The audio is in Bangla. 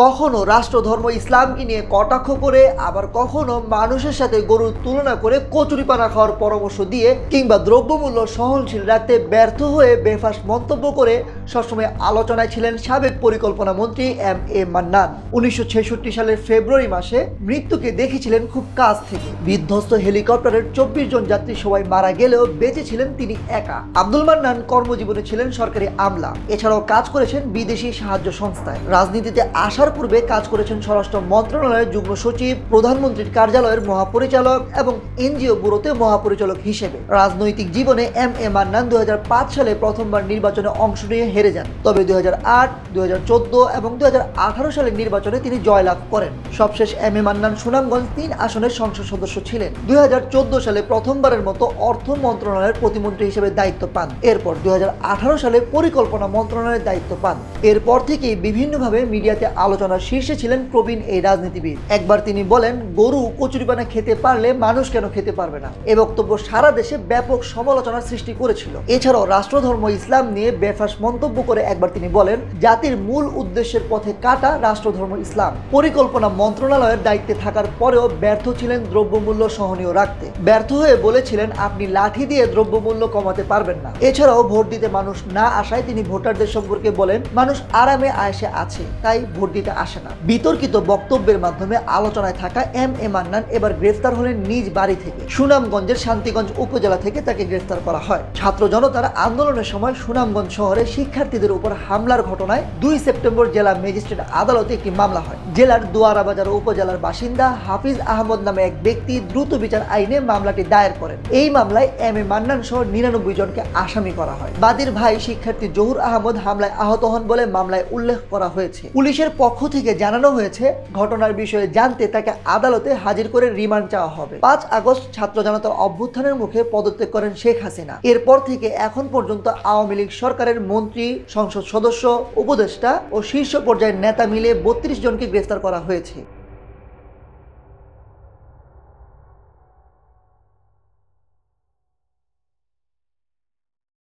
কখনো রাষ্ট্রধর্ম ইসলামকে নিয়ে কটাক্ষ করে আবার কখনো মানুষের সাথে গরুর তুলনা করে কচুরিপানা খাওয়ার পরামর্শ দিয়ে কিংবা দ্রব্যমূল্য সহনশীল রাখতে ব্যর্থ হয়ে বেফাঁস মন্তব্য করে সবসময় আলোচনায় ছিলেন সাবেক পরিকল্পনা মন্ত্রী এম.এ. মান্নান। 1966 সালের ফেব্রুয়ারি মাসে মৃত্যুকে দেখেছিলেন খুব কাছ থেকে। বিধ্বস্ত হেলিকপ্টারের 24 জন যাত্রী সবাই মারা গেলেও বেঁচে ছিলেন তিনি একা। আব্দুল মান্নান কর্মজীবনে ছিলেন সরকারি আমলা, এছাড়াও কাজ করেছেন বিদেশি সাহায্য সংস্থায়। রাজনীতিতে আসার পূর্বে কাজ করেছেন স্বরাষ্ট্র মন্ত্রণালয়ের যুগ্ম সচিব, প্রধানমন্ত্রীর কার্যালয়ের মহাপরিচালক এবং এনজিও ব্যুরোতে মহাপরিচালক হিসেবে। রাজনৈতিক জীবনে এম.এ. মান্নান 2005 সালে প্রথমবার নির্বাচনে অংশ নিয়ে হেরে যান, তবে 2008, 2014 এবং 2018 সালের নির্বাচনে তিনি জয়লাভ করেন। সবশেষ এম.এ. মান্নান সুনামগঞ্জ 3 আসনের সংসদ সদস্য ছিলেন। 2014 সালে প্রথমবারের মতো অর্থ মন্ত্রণালয়ের প্রতিমন্ত্রী হিসেবে দায়িত্ব পান। এরপর 2018 সালে পরিকল্পনা মন্ত্রণালয়ের দায়িত্ব পান। এরপর থেকেই বিভিন্নভাবে মিডিয়াতে আলোচনার শীর্ষে ছিলেন প্রবীণ এই রাজনীতিবিদ। একবার তিনি বলেন, গরু কচুরিপানা খেতে পারলে মানুষ কেন খেতে পারবে না? এ বক্তব্য সারা দেশে ব্যাপক সমালোচনার সৃষ্টি করেছিল। এছাড়াও রাষ্ট্রধর্ম ইসলাম নিয়ে বেফাঁস মন্তব্য করে একবার তিনি বলেন, জাতির মূল উদ্দেশ্যের পথে কাটা রাষ্ট্রধর্ম ইসলাম। পরিকল্পনা মন্ত্রণালয়ের দায়িত্বে থাকার পরেও ব্যর্থ ছিলেন দ্রব্যমূল্য সহনীয় রাখতে। ব্যর্থ হয়ে বলেছিলেন, আপনি লাঠি দিয়ে দ্রব্যমূল্য কমাতে পারবেন না। এছাড়াও ভোট দিতে মানুষ না আসায় তিনি ভোটারদের সম্পর্কে বলেন, মানুষ আরামে আয়েশে আছে, তাই ভোট দিতে আসে না। বিতর্কিত বক্তব্যের মাধ্যমে আলোচনায় থাকা এম.এ. মান্নান এবার গ্রেফতার হলেন নিজ বাড়ি থেকে। সুনামগঞ্জের শান্তিগঞ্জ উপজেলা থেকে তাকে গ্রেফতার করা হয়। ছাত্র জনতার আন্দোলনের সময় সুনামগঞ্জ শহরে শিক্ষার্থীদের উপর হামলার ঘটনায় 2 সেপ্টেম্বর জেলা ম্যাজিস্ট্রেট আদালতে একটি মামলা হয়। জেলার দুয়ারাবাজার উপজেলার বাসিন্দা হাফিজ আহমদ নামে এক ব্যক্তি দ্রুত বিচার আইনে মামলাটি দায়ের করেন। এই মামলায় এম.এ. মান্নান সহ 99 জনকে আসামি করা হয়। বাদীর ভাই শিক্ষার্থী জহুর আহমদ হামলায় আহত হন বলে মামলায় উল্লেখ করা হয়েছে। পুলিশের পক্ষ থেকে জানানো হয়েছে, ঘটনার বিষয়ে জানতে তাকে আদালতে হাজির করে রিমান্ড চাওয়া হবে। 5 আগস্ট ছাত্র জনতার অভ্যুত্থানের মুখে পদত্যাগ করেন শেখ হাসিনা। এরপর থেকে এখন পর্যন্ত আওয়ামী লীগ সরকারের মন্ত্রী, সংসদ সদস্য, উপদেষ্টা ও শীর্ষ পর্যায়ের নেতা মিলে 32 জনকে গ্রেফতার করা হয়েছে।